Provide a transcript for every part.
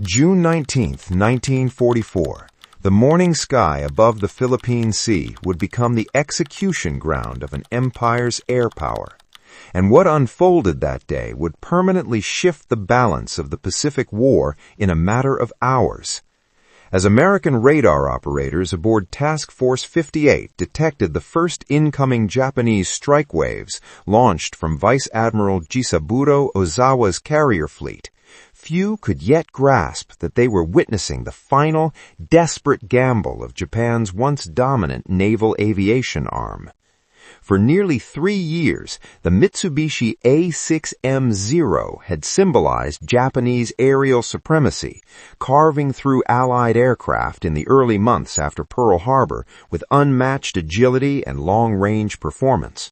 June 19, 1944. The morning sky above the Philippine Sea would become the execution ground of an empire's air power. And what unfolded that day would permanently shift the balance of the Pacific War in a matter of hours. As American radar operators aboard Task Force 58 detected the first incoming Japanese strike waves launched from Vice Admiral Jisaburo Ozawa's carrier fleet, few could yet grasp that they were witnessing the final, desperate gamble of Japan's once dominant naval aviation arm. For nearly 3 years, the Mitsubishi A6M Zero had symbolized Japanese aerial supremacy, carving through Allied aircraft in the early months after Pearl Harbor with unmatched agility and long-range performance.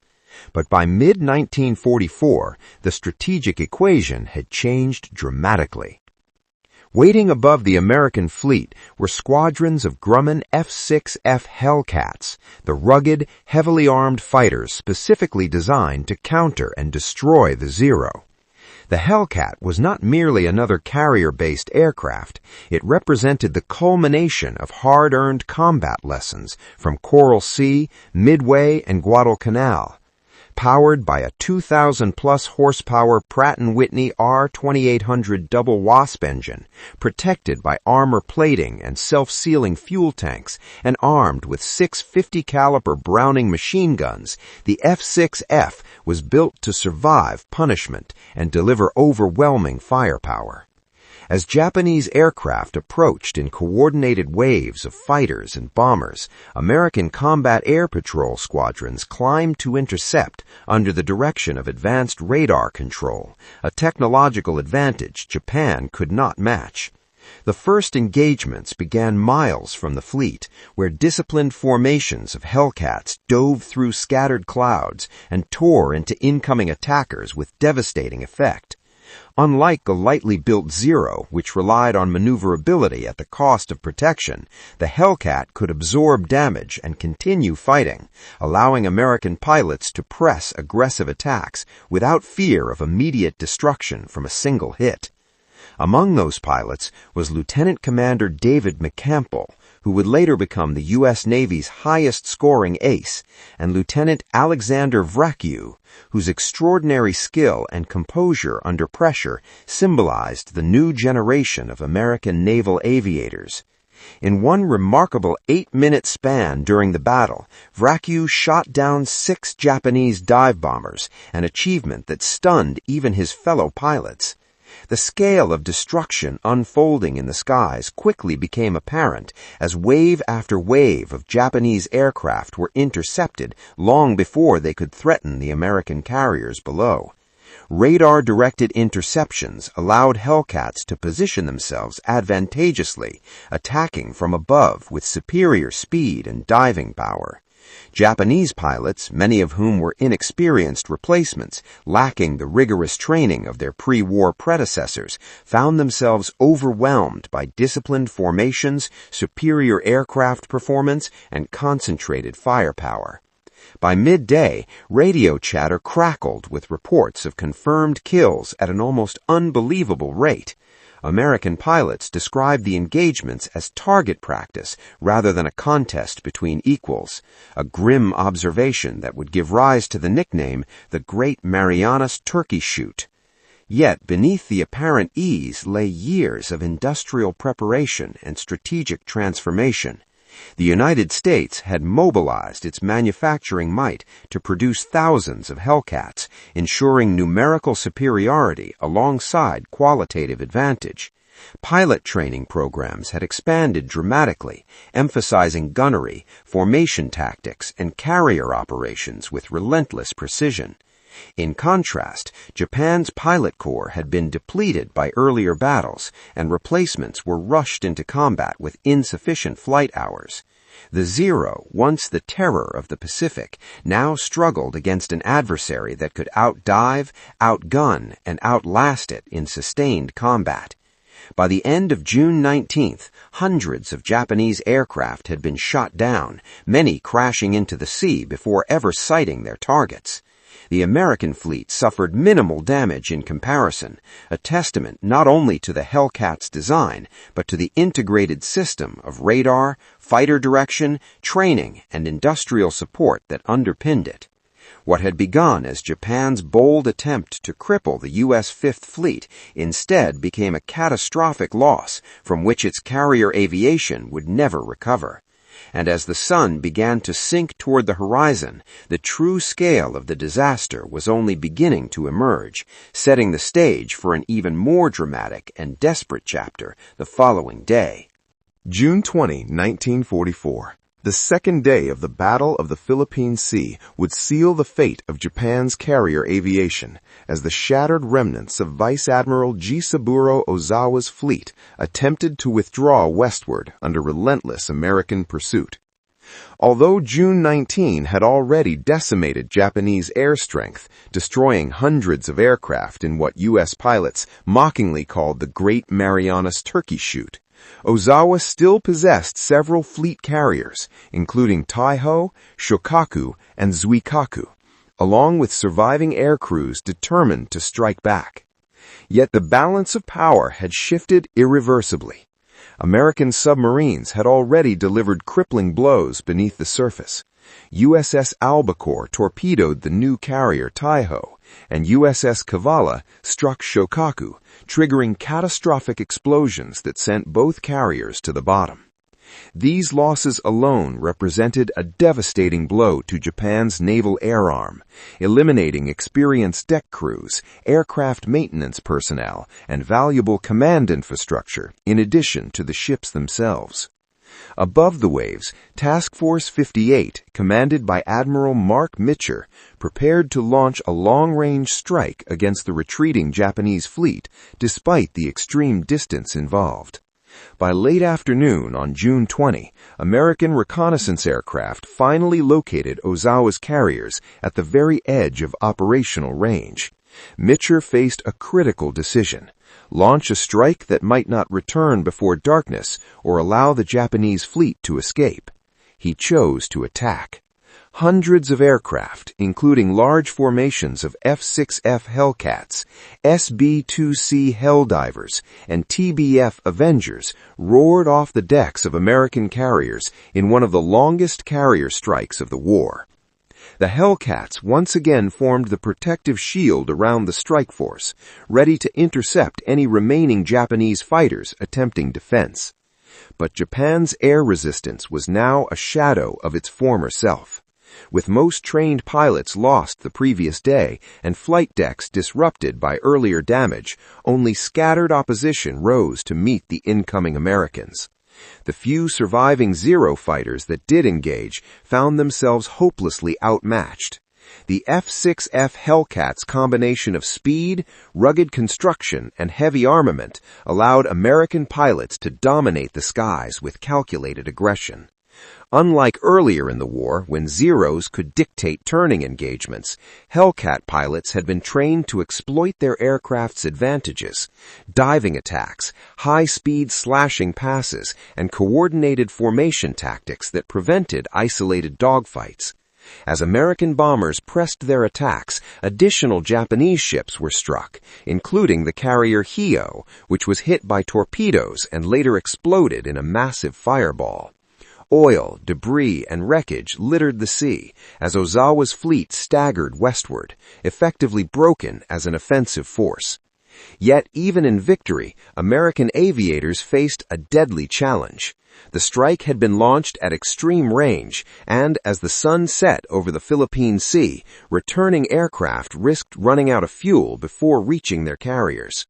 But by mid-1944, the strategic equation had changed dramatically. Waiting above the American fleet were squadrons of Grumman F6F Hellcats, the rugged, heavily armed fighters specifically designed to counter and destroy the Zero. The Hellcat was not merely another carrier-based aircraft. It represented the culmination of hard-earned combat lessons from Coral Sea, Midway, and Guadalcanal. Powered by a 2,000-plus horsepower Pratt & Whitney R2800 double WASP engine, protected by armor plating and self-sealing fuel tanks, and armed with 6 50-caliber Browning machine guns, the F6F was built to survive punishment and deliver overwhelming firepower. As Japanese aircraft approached in coordinated waves of fighters and bombers, American combat air patrol squadrons climbed to intercept under the direction of advanced radar control, a technological advantage Japan could not match. The first engagements began miles from the fleet, where disciplined formations of Hellcats dove through scattered clouds and tore into incoming attackers with devastating effect. Unlike the lightly built Zero, which relied on maneuverability at the cost of protection, the Hellcat could absorb damage and continue fighting, allowing American pilots to press aggressive attacks without fear of immediate destruction from a single hit. Among those pilots was Lieutenant Commander David McCampbell, who would later become the U.S. Navy's highest-scoring ace, and Lieutenant Alexander Vraciu, whose extraordinary skill and composure under pressure symbolized the new generation of American naval aviators. In one remarkable 8-minute span during the battle, Vraciu shot down 6 Japanese dive bombers, an achievement that stunned even his fellow pilots. The scale of destruction unfolding in the skies quickly became apparent as wave after wave of Japanese aircraft were intercepted long before they could threaten the American carriers below. Radar-directed interceptions allowed Hellcats to position themselves advantageously, attacking from above with superior speed and diving power. Japanese pilots, many of whom were inexperienced replacements, lacking the rigorous training of their pre-war predecessors, found themselves overwhelmed by disciplined formations, superior aircraft performance, and concentrated firepower. By midday, radio chatter crackled with reports of confirmed kills at an almost unbelievable rate. American pilots described the engagements as target practice rather than a contest between equals, a grim observation that would give rise to the nickname the Great Marianas Turkey Shoot. Yet beneath the apparent ease lay years of industrial preparation and strategic transformation. The United States had mobilized its manufacturing might to produce thousands of Hellcats, ensuring numerical superiority alongside qualitative advantage. Pilot training programs had expanded dramatically, emphasizing gunnery, formation tactics, and carrier operations with relentless precision. In contrast, Japan's pilot corps had been depleted by earlier battles, and replacements were rushed into combat with insufficient flight hours. The Zero, once the terror of the Pacific, now struggled against an adversary that could outdive, outgun, and outlast it in sustained combat. By the end of June 19th, hundreds of Japanese aircraft had been shot down, many crashing into the sea before ever sighting their targets. The American fleet suffered minimal damage in comparison, a testament not only to the Hellcat's design, but to the integrated system of radar, fighter direction, training, and industrial support that underpinned it. What had begun as Japan's bold attempt to cripple the U.S. Fifth Fleet instead became a catastrophic loss from which its carrier aviation would never recover. And as the sun began to sink toward the horizon, the true scale of the disaster was only beginning to emerge, setting the stage for an even more dramatic and desperate chapter the following day. June 20, 1944. The second day of the Battle of the Philippine Sea would seal the fate of Japan's carrier aviation as the shattered remnants of Vice Admiral Jisaburo Ozawa's fleet attempted to withdraw westward under relentless American pursuit. Although June 19 had already decimated Japanese air strength, destroying hundreds of aircraft in what U.S. pilots mockingly called the Great Marianas Turkey Shoot, Ozawa still possessed several fleet carriers, including Taiho, Shokaku, and Zuikaku, along with surviving air crews determined to strike back. Yet the balance of power had shifted irreversibly. American submarines had already delivered crippling blows beneath the surface. USS Albacore torpedoed the new carrier Taiho, and USS Kavala struck Shokaku, triggering catastrophic explosions that sent both carriers to the bottom. These losses alone represented a devastating blow to Japan's naval air arm, eliminating experienced deck crews, aircraft maintenance personnel, and valuable command infrastructure, in addition to the ships themselves. Above the waves, Task Force 58, commanded by Admiral Mark Mitcher, prepared to launch a long-range strike against the retreating Japanese fleet, despite the extreme distance involved. By late afternoon on June 20, American reconnaissance aircraft finally located Ozawa's carriers at the very edge of operational range. Mitcher faced a critical decision: launch a strike that might not return before darkness or allow the Japanese fleet to escape. He chose to attack. Hundreds of aircraft, including large formations of F6F Hellcats, SB-2C Helldivers, and TBF Avengers, roared off the decks of American carriers in one of the longest carrier strikes of the war. The Hellcats once again formed the protective shield around the strike force, ready to intercept any remaining Japanese fighters attempting defense. But Japan's air resistance was now a shadow of its former self. With most trained pilots lost the previous day and flight decks disrupted by earlier damage, only scattered opposition rose to meet the incoming Americans. The few surviving Zero fighters that did engage found themselves hopelessly outmatched. The F6F Hellcat's combination of speed, rugged construction, and heavy armament allowed American pilots to dominate the skies with calculated aggression. Unlike earlier in the war, when Zeros could dictate turning engagements, Hellcat pilots had been trained to exploit their aircraft's advantages: diving attacks, high-speed slashing passes, and coordinated formation tactics that prevented isolated dogfights. As American bombers pressed their attacks, additional Japanese ships were struck, including the carrier Hio, which was hit by torpedoes and later exploded in a massive fireball. Oil, debris, and wreckage littered the sea as Ozawa's fleet staggered westward, effectively broken as an offensive force. Yet, even in victory, American aviators faced a deadly challenge. The strike had been launched at extreme range, and as the sun set over the Philippine Sea, returning aircraft risked running out of fuel before reaching their carriers.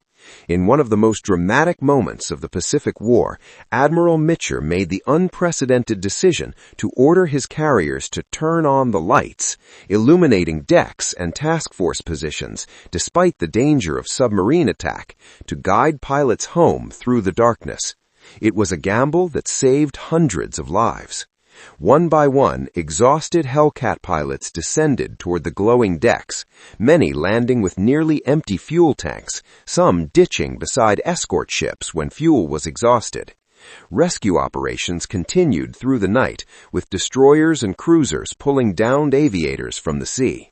In one of the most dramatic moments of the Pacific War, Admiral Mitcher made the unprecedented decision to order his carriers to turn on the lights, illuminating decks and task force positions despite the danger of submarine attack, to guide pilots home through the darkness. It was a gamble that saved hundreds of lives. One by one, exhausted Hellcat pilots descended toward the glowing decks, many landing with nearly empty fuel tanks, some ditching beside escort ships when fuel was exhausted. Rescue operations continued through the night, with destroyers and cruisers pulling downed aviators from the sea.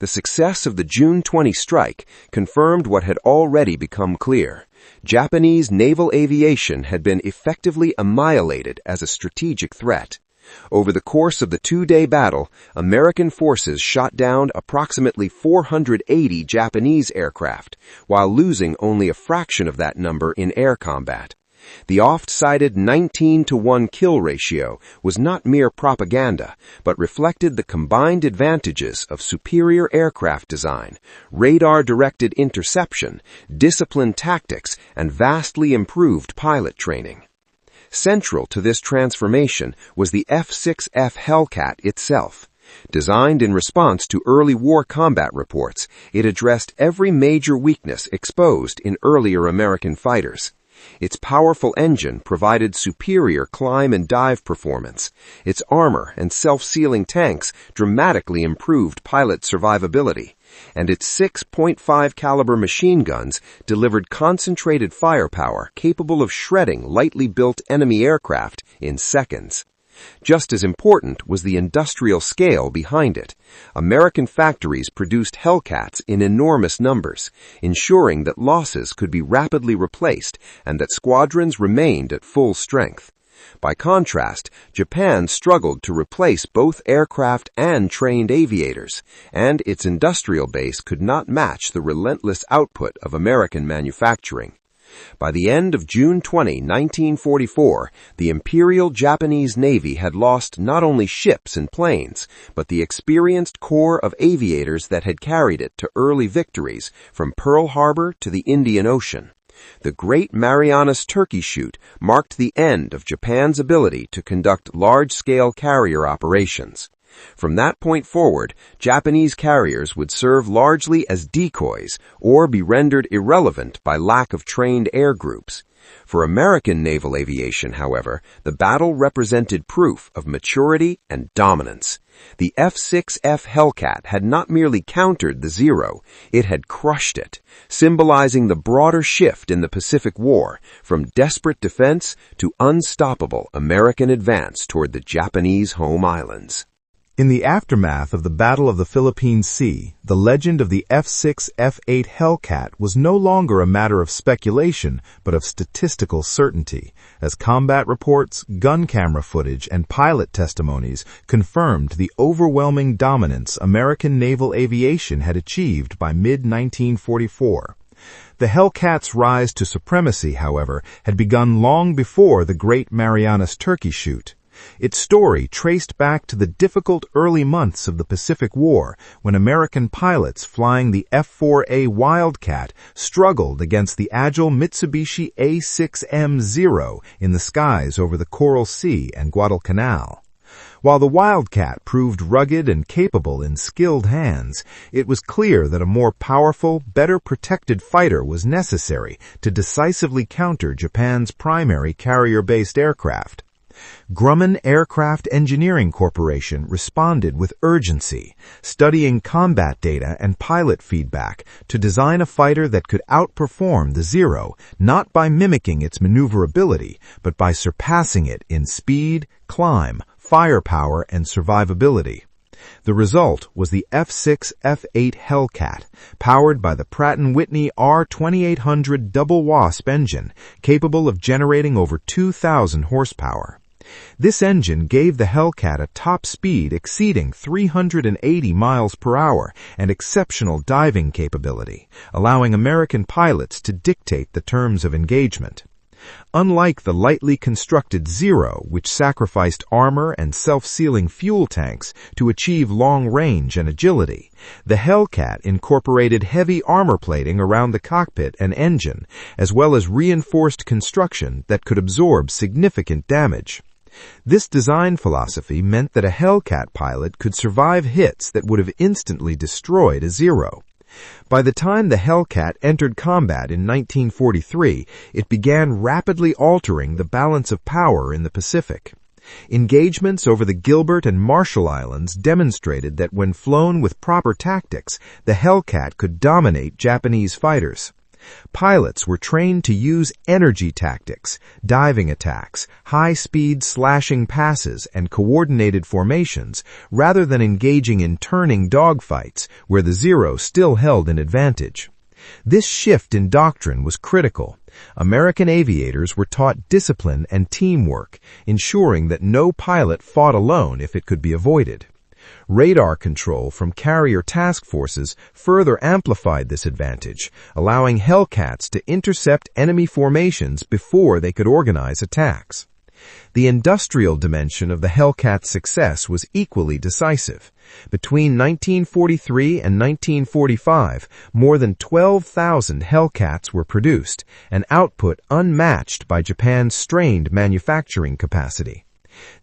The success of the June 20 strike confirmed what had already become clear. Japanese naval aviation had been effectively annihilated as a strategic threat. Over the course of the two-day battle, American forces shot down approximately 480 Japanese aircraft, while losing only a fraction of that number in air combat. The oft-cited 19-to-1 kill ratio was not mere propaganda, but reflected the combined advantages of superior aircraft design, radar-directed interception, disciplined tactics, and vastly improved pilot training. Central to this transformation was the F6F Hellcat itself. Designed in response to early war combat reports, it addressed every major weakness exposed in earlier American fighters. Its powerful engine provided superior climb and dive performance. Its armor and self-sealing tanks dramatically improved pilot survivability, and its 6.5 caliber machine guns delivered concentrated firepower capable of shredding lightly built enemy aircraft in seconds. Just as important was the industrial scale behind it. American factories produced Hellcats in enormous numbers, ensuring that losses could be rapidly replaced and that squadrons remained at full strength. By contrast, Japan struggled to replace both aircraft and trained aviators, and its industrial base could not match the relentless output of American manufacturing. By the end of June 20, 1944, the Imperial Japanese Navy had lost not only ships and planes, but the experienced corps of aviators that had carried it to early victories from Pearl Harbor to the Indian Ocean. The Great Marianas Turkey Shoot marked the end of Japan's ability to conduct large-scale carrier operations. From that point forward, Japanese carriers would serve largely as decoys or be rendered irrelevant by lack of trained air groups. For American naval aviation, however, the battle represented proof of maturity and dominance. The F6F Hellcat had not merely countered the Zero, it had crushed it, symbolizing the broader shift in the Pacific War from desperate defense to unstoppable American advance toward the Japanese home islands. In the aftermath of the Battle of the Philippine Sea, the legend of the F6F Hellcat was no longer a matter of speculation, but of statistical certainty, as combat reports, gun camera footage, and pilot testimonies confirmed the overwhelming dominance American naval aviation had achieved by mid-1944. The Hellcat's rise to supremacy, however, had begun long before the Great Marianas Turkey Shoot. Its story traced back to the difficult early months of the Pacific War, when American pilots flying the F4A Wildcat struggled against the agile Mitsubishi Zero in the skies over the Coral Sea and Guadalcanal. While the Wildcat proved rugged and capable in skilled hands, it was clear that a more powerful, better protected fighter was necessary to decisively counter Japan's primary carrier-based aircraft. Grumman Aircraft Engineering Corporation responded with urgency, studying combat data and pilot feedback to design a fighter that could outperform the Zero, not by mimicking its maneuverability, but by surpassing it in speed, climb, firepower, and survivability. The result was the F6F Hellcat, powered by the Pratt & Whitney R2800 double wasp engine, capable of generating over 2,000 horsepower. This engine gave the Hellcat a top speed exceeding 380 miles per hour and exceptional diving capability, allowing American pilots to dictate the terms of engagement. Unlike the lightly constructed Zero, which sacrificed armor and self-sealing fuel tanks to achieve long range and agility, the Hellcat incorporated heavy armor plating around the cockpit and engine, as well as reinforced construction that could absorb significant damage. This design philosophy meant that a Hellcat pilot could survive hits that would have instantly destroyed a Zero. By the time the Hellcat entered combat in 1943, it began rapidly altering the balance of power in the Pacific. Engagements over the Gilbert and Marshall Islands demonstrated that when flown with proper tactics, the Hellcat could dominate Japanese fighters. Pilots were trained to use energy tactics, diving attacks, high-speed slashing passes, and coordinated formations, rather than engaging in turning dogfights, where the Zero still held an advantage. This shift in doctrine was critical. American aviators were taught discipline and teamwork, ensuring that no pilot fought alone if it could be avoided. Radar control from carrier task forces further amplified this advantage, allowing Hellcats to intercept enemy formations before they could organize attacks. The industrial dimension of the Hellcat's success was equally decisive. Between 1943 and 1945, more than 12,000 Hellcats were produced, an output unmatched by Japan's strained manufacturing capacity.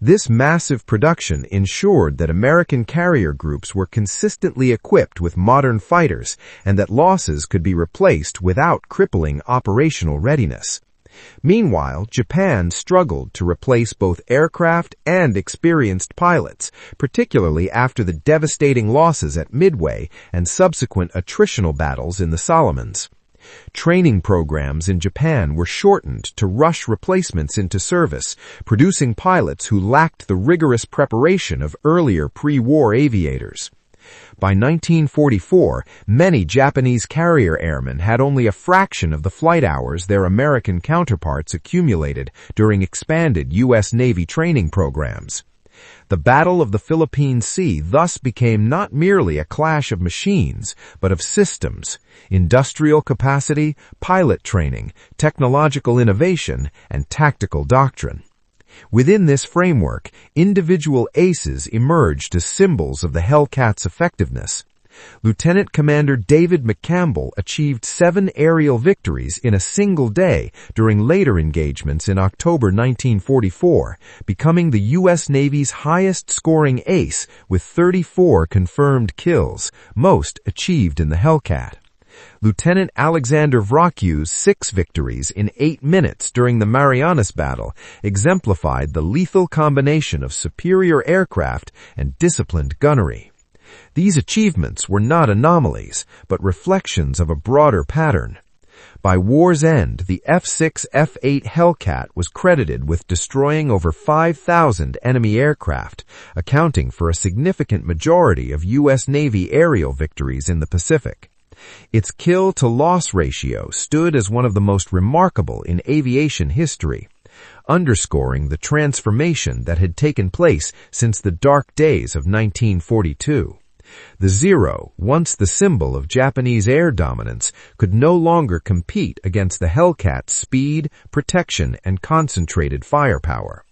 This massive production ensured that American carrier groups were consistently equipped with modern fighters and that losses could be replaced without crippling operational readiness. Meanwhile, Japan struggled to replace both aircraft and experienced pilots, particularly after the devastating losses at Midway and subsequent attritional battles in the Solomons. Training programs in Japan were shortened to rush replacements into service, producing pilots who lacked the rigorous preparation of earlier pre-war aviators. By 1944, many Japanese carrier airmen had only a fraction of the flight hours their American counterparts accumulated during expanded U.S. Navy training programs. The Battle of the Philippine Sea thus became not merely a clash of machines, but of systems, industrial capacity, pilot training, technological innovation, and tactical doctrine. Within this framework, individual aces emerged as symbols of the Hellcat's effectiveness. Lieutenant Commander David McCampbell achieved 7 aerial victories in a single day during later engagements in October 1944, becoming the U.S. Navy's highest-scoring ace with 34 confirmed kills, most achieved in the Hellcat. Lieutenant Alexander Vrockiew's 6 victories in 8 minutes during the Marianas battle exemplified the lethal combination of superior aircraft and disciplined gunnery. These achievements were not anomalies, but reflections of a broader pattern. By war's end, the F6F Hellcat was credited with destroying over 5,000 enemy aircraft, accounting for a significant majority of U.S. Navy aerial victories in the Pacific. Its kill-to-loss ratio stood as one of the most remarkable in aviation history, underscoring the transformation that had taken place since the dark days of 1942. The Zero, once the symbol of Japanese air dominance, could no longer compete against the Hellcat's speed, protection, and concentrated firepower.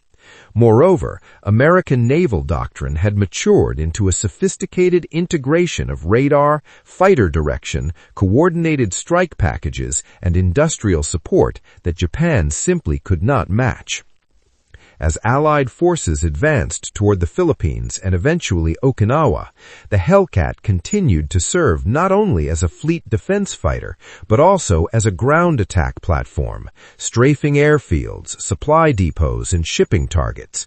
Moreover, American naval doctrine had matured into a sophisticated integration of radar, fighter direction, coordinated strike packages, and industrial support that Japan simply could not match. As Allied forces advanced toward the Philippines and eventually Okinawa, the Hellcat continued to serve not only as a fleet defense fighter, but also as a ground attack platform, strafing airfields, supply depots, and shipping targets.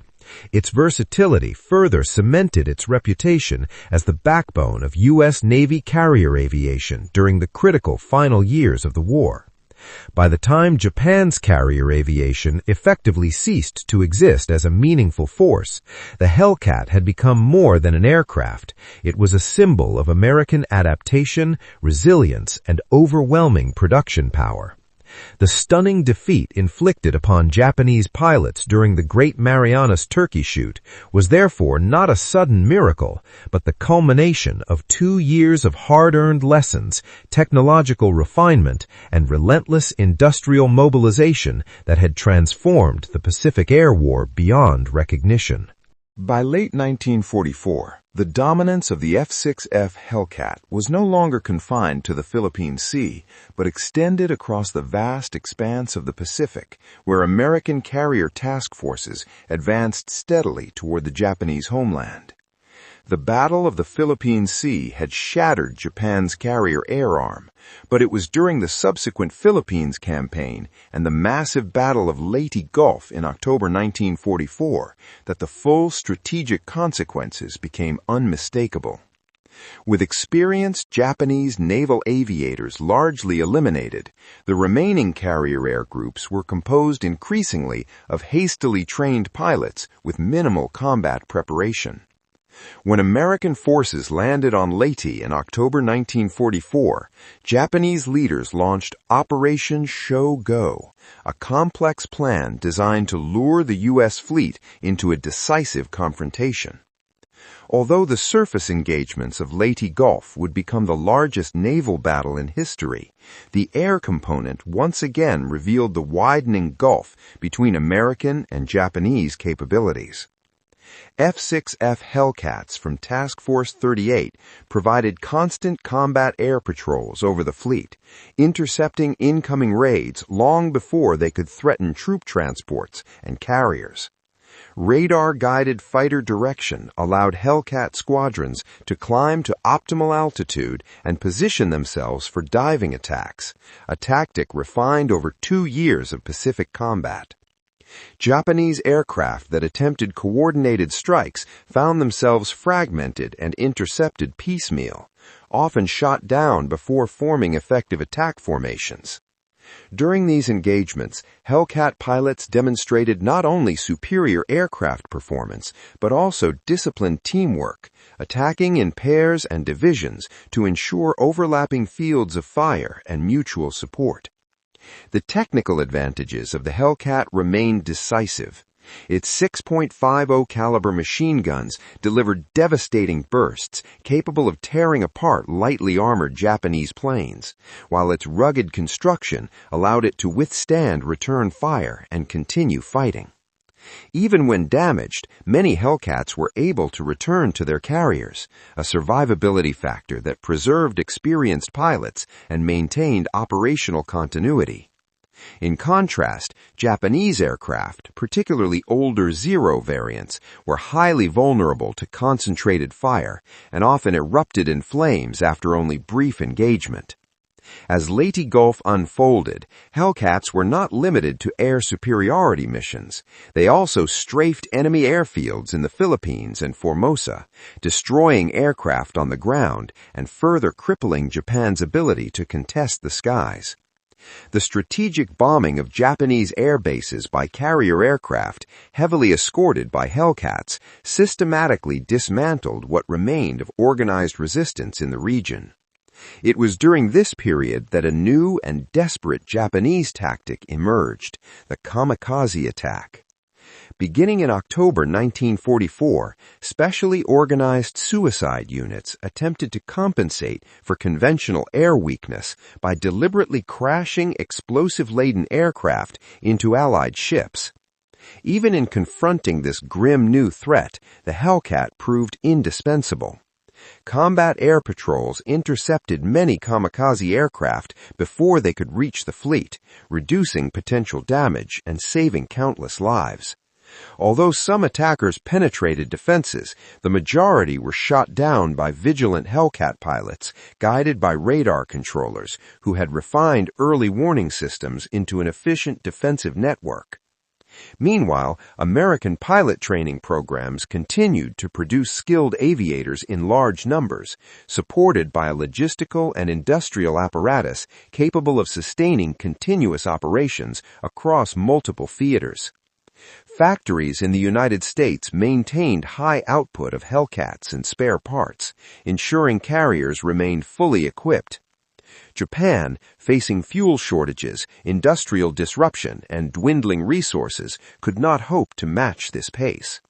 Its versatility further cemented its reputation as the backbone of U.S. Navy carrier aviation during the critical final years of the war. By the time Japan's carrier aviation effectively ceased to exist as a meaningful force, the Hellcat had become more than an aircraft. It was a symbol of American adaptation, resilience, and overwhelming production power. The stunning defeat inflicted upon Japanese pilots during the Great Marianas Turkey Shoot was therefore not a sudden miracle, but the culmination of 2 years of hard-earned lessons, technological refinement, and relentless industrial mobilization that had transformed the Pacific Air War beyond recognition. By late 1944, the dominance of the F6F Hellcat was no longer confined to the Philippine Sea, but extended across the vast expanse of the Pacific, where American carrier task forces advanced steadily toward the Japanese homeland. The Battle of the Philippine Sea had shattered Japan's carrier air arm, but it was during the subsequent Philippines campaign and the massive Battle of Leyte Gulf in October 1944 that the full strategic consequences became unmistakable. With experienced Japanese naval aviators largely eliminated, the remaining carrier air groups were composed increasingly of hastily trained pilots with minimal combat preparation. When American forces landed on Leyte in October 1944, Japanese leaders launched Operation Show Go, a complex plan designed to lure the U.S. fleet into a decisive confrontation. Although the surface engagements of Leyte Gulf would become the largest naval battle in history, the air component once again revealed the widening gulf between American and Japanese capabilities. F6F Hellcats from Task Force 38 provided constant combat air patrols over the fleet, intercepting incoming raids long before they could threaten troop transports and carriers. Radar-guided fighter direction allowed Hellcat squadrons to climb to optimal altitude and position themselves for diving attacks, a tactic refined over 2 years of Pacific combat. Japanese aircraft that attempted coordinated strikes found themselves fragmented and intercepted piecemeal, often shot down before forming effective attack formations. During these engagements, Hellcat pilots demonstrated not only superior aircraft performance, but also disciplined teamwork, attacking in pairs and divisions to ensure overlapping fields of fire and mutual support. The technical advantages of the Hellcat remained decisive. Its 6.50 caliber machine guns delivered devastating bursts capable of tearing apart lightly armored Japanese planes, while its rugged construction allowed it to withstand return fire and continue fighting. Even when damaged, many Hellcats were able to return to their carriers, a survivability factor that preserved experienced pilots and maintained operational continuity. In contrast, Japanese aircraft, particularly older Zero variants, were highly vulnerable to concentrated fire and often erupted in flames after only brief engagement. As Leyte Gulf unfolded, Hellcats were not limited to air superiority missions. They also strafed enemy airfields in the Philippines and Formosa, destroying aircraft on the ground and further crippling Japan's ability to contest the skies. The strategic bombing of Japanese air bases by carrier aircraft, heavily escorted by Hellcats, systematically dismantled what remained of organized resistance in the region. It was during this period that a new and desperate Japanese tactic emerged, the kamikaze attack. Beginning in October 1944, specially organized suicide units attempted to compensate for conventional air weakness by deliberately crashing explosive-laden aircraft into Allied ships. Even in confronting this grim new threat, the Hellcat proved indispensable. Combat air patrols intercepted many kamikaze aircraft before they could reach the fleet, reducing potential damage and saving countless lives. Although some attackers penetrated defenses, the majority were shot down by vigilant Hellcat pilots, guided by radar controllers, who had refined early warning systems into an efficient defensive network. Meanwhile, American pilot training programs continued to produce skilled aviators in large numbers, supported by a logistical and industrial apparatus capable of sustaining continuous operations across multiple theaters. Factories in the United States maintained high output of Hellcats and spare parts, ensuring carriers remained fully equipped. Japan, facing fuel shortages, industrial disruption, and dwindling resources, could not hope to match this pace.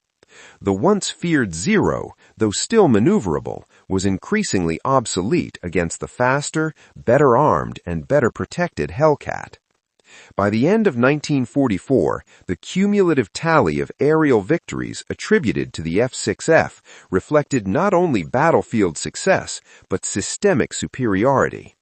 The once feared Zero, though still maneuverable, was increasingly obsolete against the faster, better armed, and better protected Hellcat. By the end of 1944, the cumulative tally of aerial victories attributed to the F6F reflected not only battlefield success, but systemic superiority.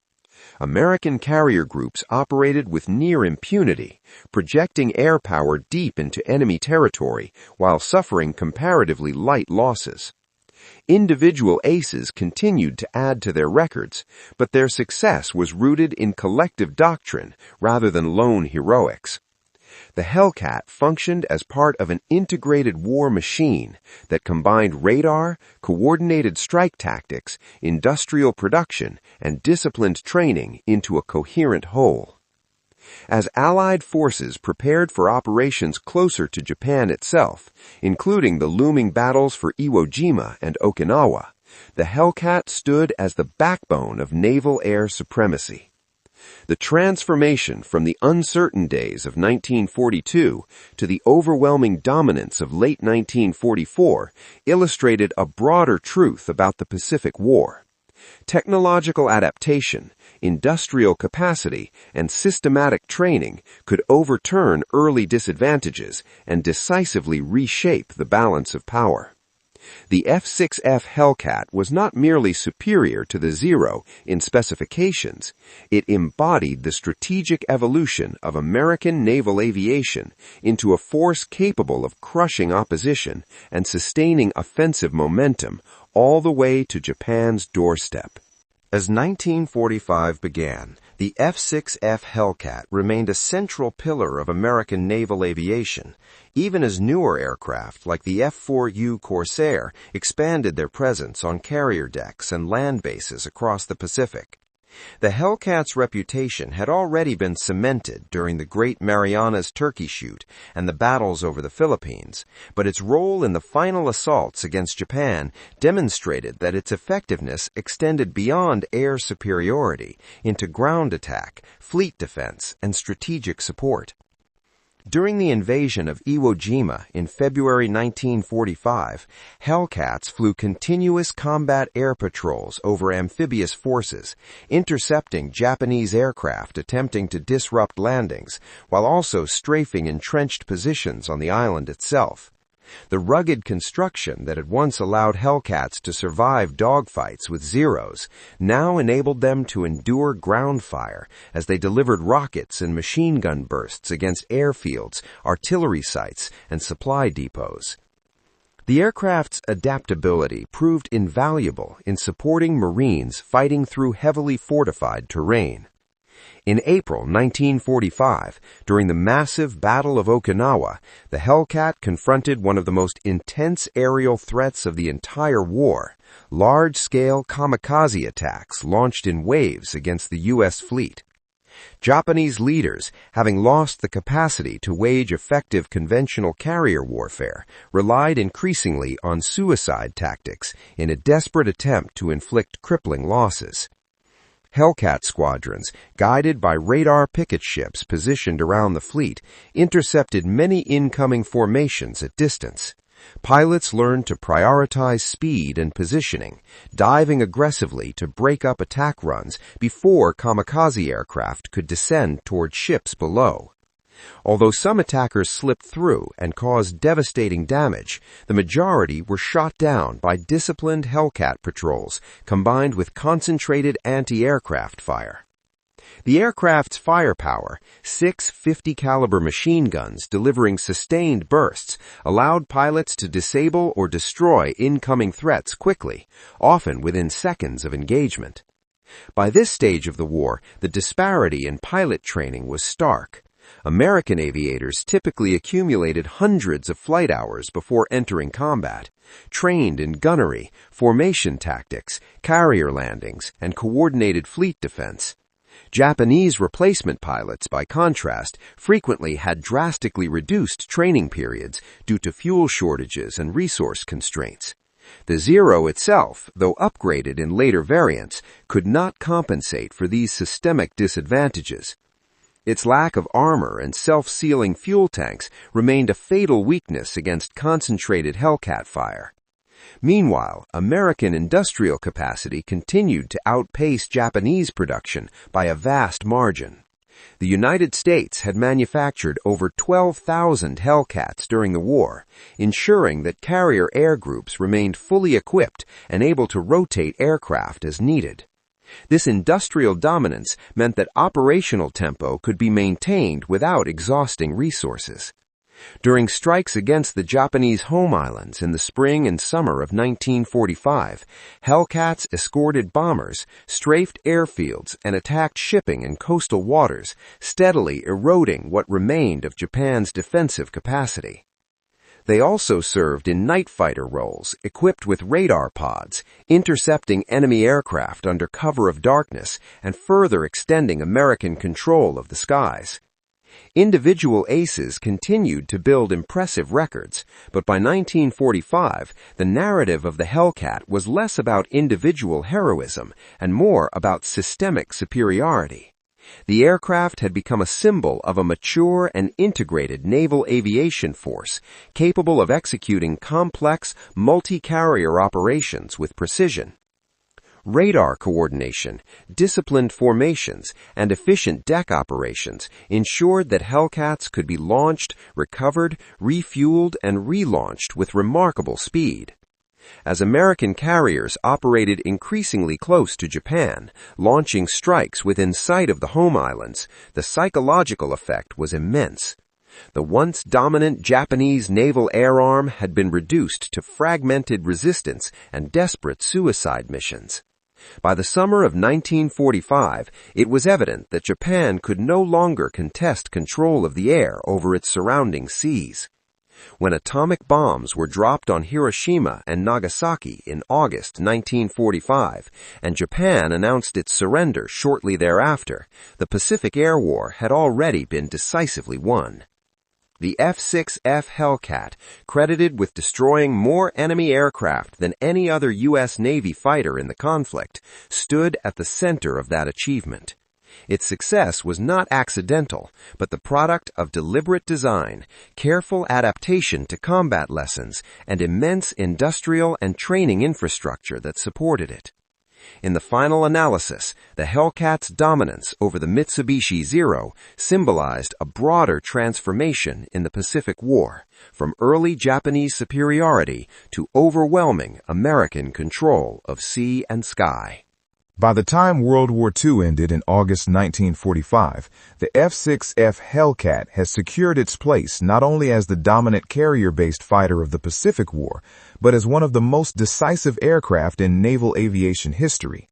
American carrier groups operated with near impunity, projecting air power deep into enemy territory while suffering comparatively light losses. Individual aces continued to add to their records, but their success was rooted in collective doctrine rather than lone heroics. The Hellcat functioned as part of an integrated war machine that combined radar, coordinated strike tactics, industrial production, and disciplined training into a coherent whole. As Allied forces prepared for operations closer to Japan itself, including the looming battles for Iwo Jima and Okinawa, the Hellcat stood as the backbone of naval air supremacy. The transformation from the uncertain days of 1942 to the overwhelming dominance of late 1944 illustrated a broader truth about the Pacific War. Technological adaptation, industrial capacity, and systematic training could overturn early disadvantages and decisively reshape the balance of power. The F6F Hellcat was not merely superior to the Zero in specifications, it embodied the strategic evolution of American naval aviation into a force capable of crushing opposition and sustaining offensive momentum all the way to Japan's doorstep. As 1945 began, the F6F Hellcat remained a central pillar of American naval aviation, even as newer aircraft like the F4U Corsair expanded their presence on carrier decks and land bases across the Pacific. The Hellcat's reputation had already been cemented during the Great Marianas Turkey Shoot and the battles over the Philippines, but its role in the final assaults against Japan demonstrated that its effectiveness extended beyond air superiority into ground attack, fleet defense, and strategic support. During the invasion of Iwo Jima in February 1945, Hellcats flew continuous combat air patrols over amphibious forces, intercepting Japanese aircraft attempting to disrupt landings, while also strafing entrenched positions on the island itself. The rugged construction that had once allowed Hellcats to survive dogfights with Zeros now enabled them to endure ground fire as they delivered rockets and machine gun bursts against airfields, artillery sites, and supply depots. The aircraft's adaptability proved invaluable in supporting Marines fighting through heavily fortified terrain. In April 1945, during the massive Battle of Okinawa, the Hellcat confronted one of the most intense aerial threats of the entire war, large-scale kamikaze attacks launched in waves against the U.S. fleet. Japanese leaders, having lost the capacity to wage effective conventional carrier warfare, relied increasingly on suicide tactics in a desperate attempt to inflict crippling losses. Hellcat squadrons, guided by radar picket ships positioned around the fleet, intercepted many incoming formations at distance. Pilots learned to prioritize speed and positioning, diving aggressively to break up attack runs before kamikaze aircraft could descend toward ships below. Although some attackers slipped through and caused devastating damage, the majority were shot down by disciplined Hellcat patrols combined with concentrated anti-aircraft fire. The aircraft's firepower, 6 50-caliber machine guns delivering sustained bursts, allowed pilots to disable or destroy incoming threats quickly, often within seconds of engagement. By this stage of the war, the disparity in pilot training was stark. American aviators typically accumulated hundreds of flight hours before entering combat, trained in gunnery, formation tactics, carrier landings, and coordinated fleet defense. Japanese replacement pilots, by contrast, frequently had drastically reduced training periods due to fuel shortages and resource constraints. The Zero itself, though upgraded in later variants, could not compensate for these systemic disadvantages. Its lack of armor and self-sealing fuel tanks remained a fatal weakness against concentrated Hellcat fire. Meanwhile, American industrial capacity continued to outpace Japanese production by a vast margin. The United States had manufactured over 12,000 Hellcats during the war, ensuring that carrier air groups remained fully equipped and able to rotate aircraft as needed. This industrial dominance meant that operational tempo could be maintained without exhausting resources. During strikes against the Japanese home islands in the spring and summer of 1945, Hellcats escorted bombers, strafed airfields, and attacked shipping in coastal waters, steadily eroding what remained of Japan's defensive capacity. They also served in night fighter roles, equipped with radar pods, intercepting enemy aircraft under cover of darkness and further extending American control of the skies. Individual aces continued to build impressive records, but by 1945, the narrative of the Hellcat was less about individual heroism and more about systemic superiority. The aircraft had become a symbol of a mature and integrated naval aviation force, capable of executing complex, multi-carrier operations with precision. Radar coordination, disciplined formations, and efficient deck operations ensured that Hellcats could be launched, recovered, refueled, and relaunched with remarkable speed. As American carriers operated increasingly close to Japan, launching strikes within sight of the home islands, the psychological effect was immense. The once dominant Japanese naval air arm had been reduced to fragmented resistance and desperate suicide missions. By the summer of 1945, it was evident that Japan could no longer contest control of the air over its surrounding seas. When atomic bombs were dropped on Hiroshima and Nagasaki in August 1945, and Japan announced its surrender shortly thereafter, the Pacific Air War had already been decisively won. The F6F Hellcat, credited with destroying more enemy aircraft than any other U.S. Navy fighter in the conflict, stood at the center of that achievement. Its success was not accidental, but the product of deliberate design, careful adaptation to combat lessons, and immense industrial and training infrastructure that supported it. In the final analysis, the Hellcat's dominance over the Mitsubishi Zero symbolized a broader transformation in the Pacific War, from early Japanese superiority to overwhelming American control of sea and sky. By the time World War II ended in August 1945, the F6F Hellcat has secured its place not only as the dominant carrier-based fighter of the Pacific War, but as one of the most decisive aircraft in naval aviation history.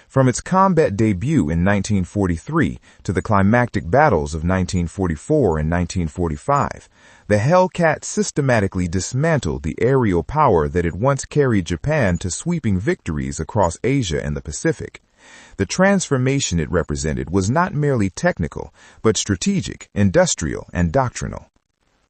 From its combat debut in 1943 to the climactic battles of 1944 and 1945, the Hellcat systematically dismantled the aerial power that had once carried Japan to sweeping victories across Asia and the Pacific. The transformation it represented was not merely technical, but strategic, industrial, and doctrinal.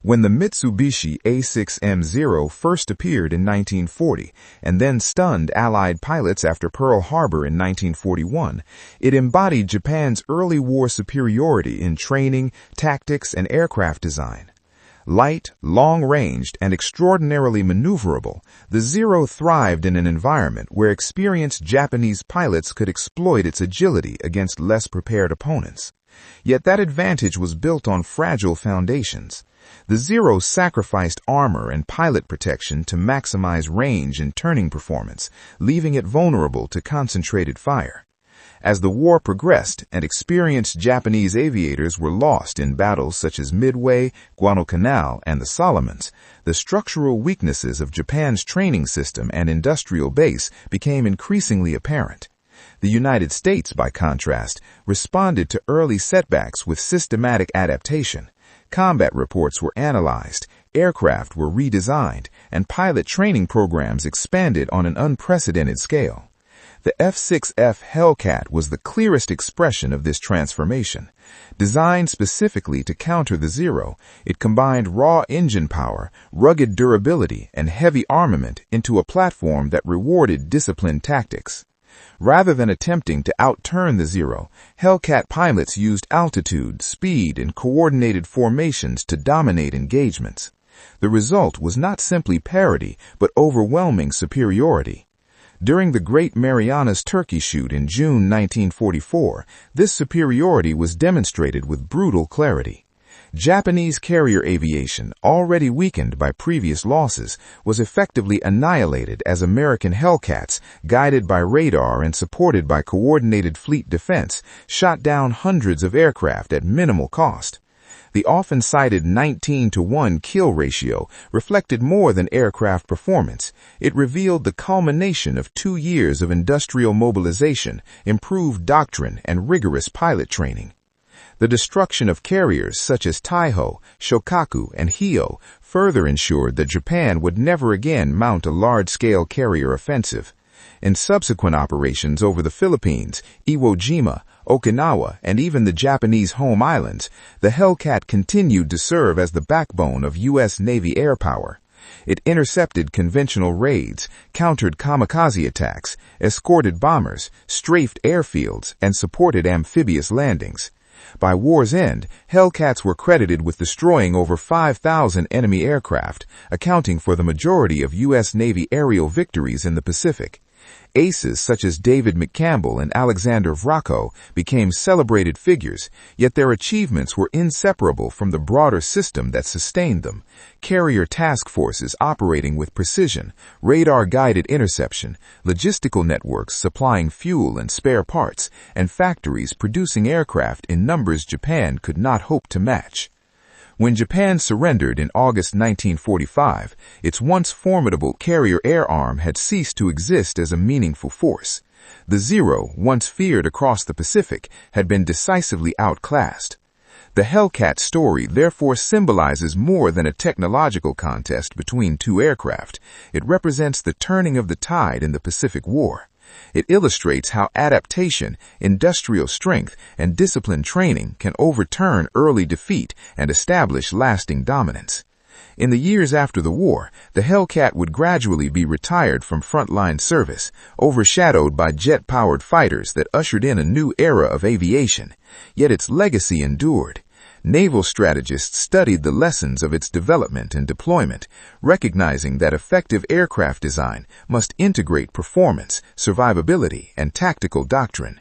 When the Mitsubishi A6M Zero first appeared in 1940 and then stunned Allied pilots after Pearl Harbor in 1941, it embodied Japan's early war superiority in training, tactics, and aircraft design. Light, long-ranged, and extraordinarily maneuverable, the Zero thrived in an environment where experienced Japanese pilots could exploit its agility against less prepared opponents. Yet that advantage was built on fragile foundations. The Zero sacrificed armor and pilot protection to maximize range and turning performance, leaving it vulnerable to concentrated fire. As the war progressed and experienced Japanese aviators were lost in battles such as Midway, Guadalcanal, and the Solomons, the structural weaknesses of Japan's training system and industrial base became increasingly apparent. The United States, by contrast, responded to early setbacks with systematic adaptation. Combat reports were analyzed, aircraft were redesigned, and pilot training programs expanded on an unprecedented scale. The F6F Hellcat was the clearest expression of this transformation. Designed specifically to counter the Zero, it combined raw engine power, rugged durability, and heavy armament into a platform that rewarded disciplined tactics. Rather than attempting to outturn the Zero, Hellcat pilots used altitude, speed, and coordinated formations to dominate engagements. The result was not simply parity, but overwhelming superiority. During the Great Marianas Turkey Shoot in June 1944, this superiority was demonstrated with brutal clarity. Japanese carrier aviation, already weakened by previous losses, was effectively annihilated as American Hellcats, guided by radar and supported by coordinated fleet defense, shot down hundreds of aircraft at minimal cost. The often cited 19-to-1 kill ratio reflected more than aircraft performance. It revealed the culmination of 2 years of industrial mobilization, improved doctrine, and rigorous pilot training. The destruction of carriers such as Taiho, Shokaku, and Hio further ensured that Japan would never again mount a large-scale carrier offensive. In subsequent operations over the Philippines, Iwo Jima, Okinawa, and even the Japanese home islands, the Hellcat continued to serve as the backbone of U.S. Navy air power. It intercepted conventional raids, countered kamikaze attacks, escorted bombers, strafed airfields, and supported amphibious landings. By war's end, Hellcats were credited with destroying over 5,000 enemy aircraft, accounting for the majority of U.S. Navy aerial victories in the Pacific. Aces such as David McCampbell and Alexander Vracko became celebrated figures, yet their achievements were inseparable from the broader system that sustained them. Carrier task forces operating with precision, radar-guided interception, logistical networks supplying fuel and spare parts, and factories producing aircraft in numbers Japan could not hope to match. When Japan surrendered in August 1945, its once formidable carrier air arm had ceased to exist as a meaningful force. The Zero, once feared across the Pacific, had been decisively outclassed. The Hellcat story therefore symbolizes more than a technological contest between two aircraft. It represents the turning of the tide in the Pacific War. It illustrates how adaptation, industrial strength, and disciplined training can overturn early defeat and establish lasting dominance. In the years after the war, the Hellcat would gradually be retired from frontline service, overshadowed by jet-powered fighters that ushered in a new era of aviation. Yet its legacy endured. Naval strategists studied the lessons of its development and deployment, recognizing that effective aircraft design must integrate performance, survivability, and tactical doctrine.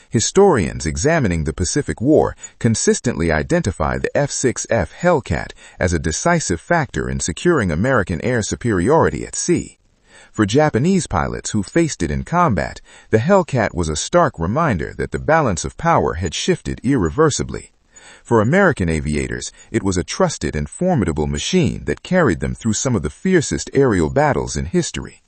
Historians examining the Pacific War consistently identify the F6F Hellcat as a decisive factor in securing American air superiority at sea. For Japanese pilots who faced it in combat, the Hellcat was a stark reminder that the balance of power had shifted irreversibly. For American aviators, it was a trusted and formidable machine that carried them through some of the fiercest aerial battles in history.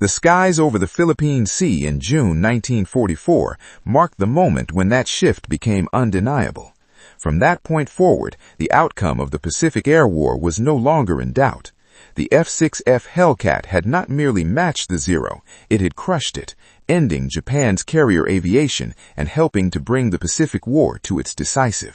The skies over the Philippine Sea in June 1944 marked the moment when that shift became undeniable. From that point forward, the outcome of the Pacific Air War was no longer in doubt. The F6F Hellcat had not merely matched the Zero, it had crushed it, ending Japan's carrier aviation and helping to bring the Pacific War to its decisive